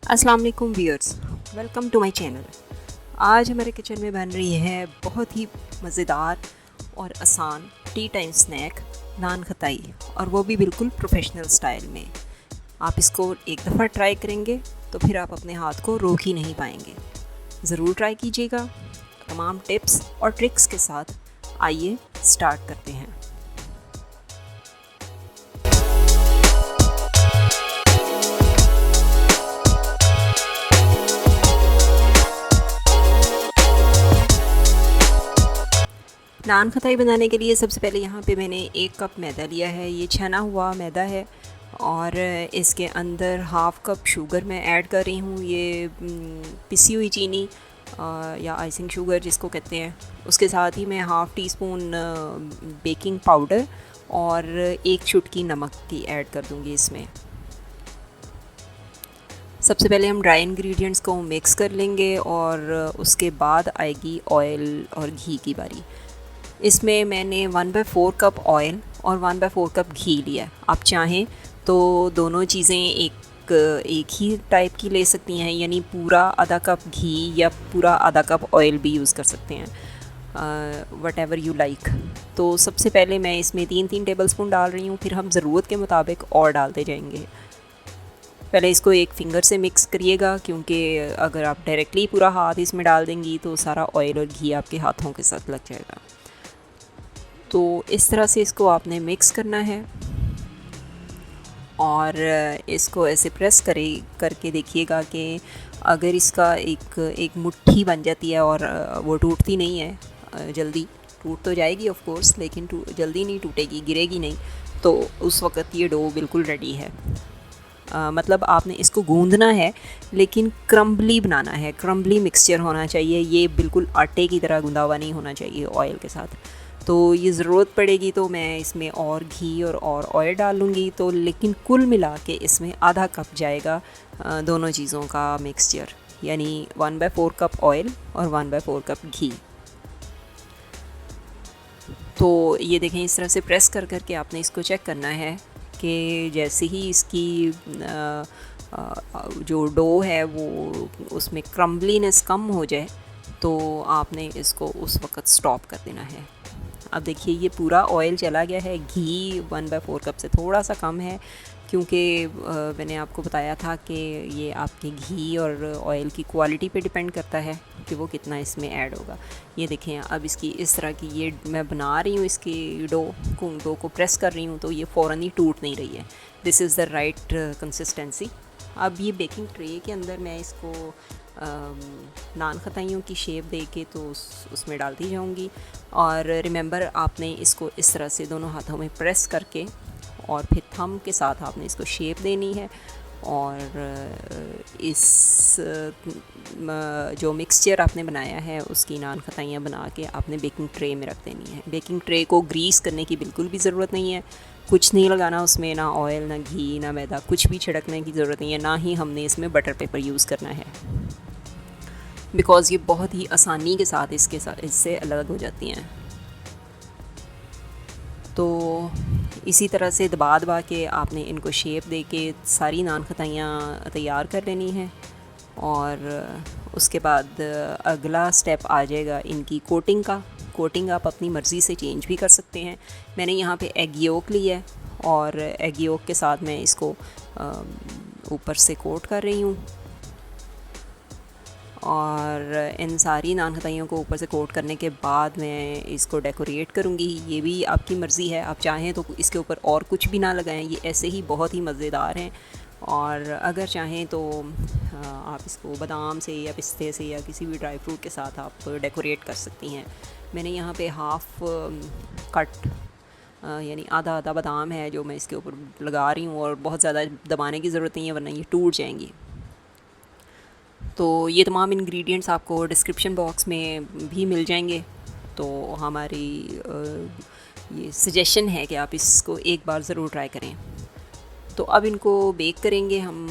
अस्सलाम वालेकुम viewers, welcome to my channel. आज हमारे किचन में बन रही है बहुत ही मज़ेदार और आसान टी टाइम स्नैक नान खताई, और वो भी बिल्कुल प्रोफेशनल स्टाइल में। आप इसको एक दफ़ा ट्राई करेंगे तो फिर आप अपने हाथ को रोक ही नहीं पाएंगे। ज़रूर ट्राई कीजिएगा। तमाम टिप्स और ट्रिक्स के साथ आइए स्टार्ट करते हैं। नान खताई बनाने के लिए सबसे पहले यहाँ पे मैंने 1 कप मैदा लिया है। ये छना हुआ मैदा है और इसके अंदर हाफ़ कप शुगर मैं ऐड कर रही हूँ। ये पिसी हुई चीनी या आइसिंग शुगर जिसको कहते हैं। उसके साथ ही मैं half tea spoon baking powder और 1 चुटकी नमक की ऐड कर दूँगी इसमें। सबसे पहले हम ड्राई इंग्रेडिएंट्स को मिक्स कर लेंगे और उसके बाद आएगी ऑयल और घी की बारी। इसमें मैंने 1/4 कप ऑयल और 1/4 कप घी लिया है। आप चाहें तो दोनों चीज़ें एक ही टाइप की ले सकती हैं, यानी पूरा आधा कप घी या पूरा आधा कप ऑयल भी यूज़ कर सकते हैं, वट एवर यू लाइक। तो सबसे पहले मैं इसमें 3-3 टेबलस्पून डाल रही हूँ, फिर हम ज़रूरत के मुताबिक और डालते जाएंगे। पहले इसको एक फ़िंगर से मिक्स करिएगा, क्योंकि अगर आप डायरेक्टली पूरा हाथ इसमें डाल देंगी तो सारा ऑयल और घी आपके हाथों के साथ लग जाएगा। तो इस तरह से इसको आपने मिक्स करना है और इसको ऐसे प्रेस करके देखिएगा कि अगर इसका एक मुट्ठी बन जाती है और वो टूटती नहीं है जल्दी। टूट तो जाएगी ऑफ कोर्स, लेकिन जल्दी नहीं टूटेगी, गिरेगी नहीं, तो उस वक़्त ये डो बिल्कुल रेडी है। मतलब आपने इसको गूंदना है लेकिन क्रम्बली बनाना है, क्रम्बली मिक्सचर होना चाहिए। ये बिल्कुल आटे की तरह गूंदा हुआ नहीं होना चाहिए ऑयल के साथ। तो ये ज़रूरत पड़ेगी तो मैं इसमें और घी और ऑयल डालूँगी, तो लेकिन कुल मिला के इसमें आधा कप जाएगा दोनों चीज़ों का मिक्सचर, यानी 1/4 कप ऑयल और 1/4 कप घी। तो ये देखें, इस तरह से प्रेस करके आपने इसको चेक करना है कि जैसे ही इसकी जो डो है वो उसमें क्रम्बलीनेस कम हो जाए तो आपने इसको उस वक़्त स्टॉप कर देना है। अब देखिए ये पूरा ऑयल चला गया है। घी 1/4 कप से थोड़ा सा कम है, क्योंकि मैंने आपको बताया था कि ये आपके घी और ऑयल की क्वालिटी पे डिपेंड करता है कि वो कितना इसमें ऐड होगा। ये देखें, अब इसकी इस तरह की ये मैं बना रही हूँ, इसकी डो को प्रेस कर रही हूँ तो ये फ़ौरन ही टूट नहीं रही है। This is the right consistency. अब ये बेकिंग ट्रे के अंदर मैं इसको नान खताइयों की शेप दे के तो उसमें डालती जाऊंगी। और रिमेंबर, आपने इसको इस तरह से दोनों हाथों में प्रेस करके और फिर थंब के साथ आपने इसको शेप देनी है। और इस जो मिक्सचर आपने बनाया है उसकी नान खताइयाँ बना के आपने बेकिंग ट्रे में रख देनी है। बेकिंग ट्रे को ग्रीस करने की बिल्कुल भी ज़रूरत नहीं है, कुछ नहीं लगाना उसमें, ना ऑयल, ना घी, ना मैदा, कुछ भी छिड़कने की ज़रूरत नहीं है। ना ही हमने इसमें बटर पेपर यूज़ करना है, बिकॉज़ ये बहुत ही आसानी के साथ इससे अलग हो जाती हैं। तो इसी तरह से दबा के आपने इनको शेप दे के सारी नान खताइयाँ तैयार कर लेनी है। और उसके बाद अगला स्टेप आ जाएगा इनकी कोटिंग का। कोटिंग आप अपनी मर्ज़ी से चेंज भी कर सकते हैं। मैंने यहाँ पे एग योक लिया है और एग योक के साथ मैं इसको ऊपर से कोट कर रही हूँ। और इन सारी नान खताइयों को ऊपर से कोट करने के बाद मैं इसको डेकोरेट करूँगी। ये भी आपकी मर्ज़ी है, आप चाहें तो इसके ऊपर और कुछ भी ना लगाएं, ये ऐसे ही बहुत ही मज़ेदार हैं। और अगर चाहें तो आप इसको बादाम से या पिस्ते से या किसी भी ड्राई फ्रूट के साथ आप डेकोरेट कर सकती हैं। मैंने यहाँ पे हाफ़ कट यानी आधा आधा बादाम है जो मैं इसके ऊपर लगा रही हूँ, और बहुत ज़्यादा दबाने की ज़रूरत नहीं है वरना ये टूट जाएंगी। तो ये तमाम इंग्रेडिएंट्स आपको डिस्क्रिप्शन बॉक्स में भी मिल जाएंगे। तो हमारी ये सजेशन है कि आप इसको एक बार ज़रूर ट्राई करें। तो अब इनको बेक करेंगे हम।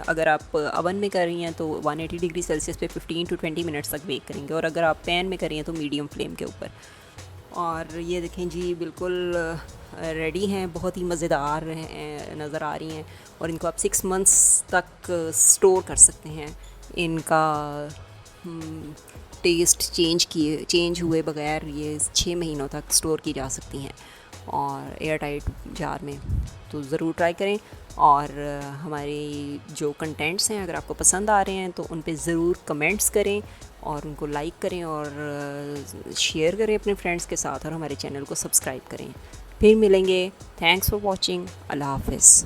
अगर आप अवन में कर रही हैं तो 180 डिग्री सेल्सियस पे 15 to 20 मिनट्स तक बेक करेंगे, और अगर आप पैन में कर रही हैं तो मीडियम फ्लेम के ऊपर। और ये देखें जी, बिल्कुल रेडी हैं, बहुत ही मज़ेदार नज़र आ रही हैं। और इनको आप 6 मंथ्स तक स्टोर कर सकते हैं। इनका टेस्ट चेंज हुए बगैर ये 6 महीनों तक स्टोर की जा सकती हैं और एयर टाइट जार में। तो ज़रूर ट्राई करें। और हमारे जो कंटेंट्स हैं अगर आपको पसंद आ रहे हैं तो उन पे ज़रूर कमेंट्स करें और उनको लाइक करें और शेयर करें अपने फ्रेंड्स के साथ और हमारे चैनल को सब्सक्राइब करें। फिर मिलेंगे। Thanks for watching. अल्लाह हाफ़िज़।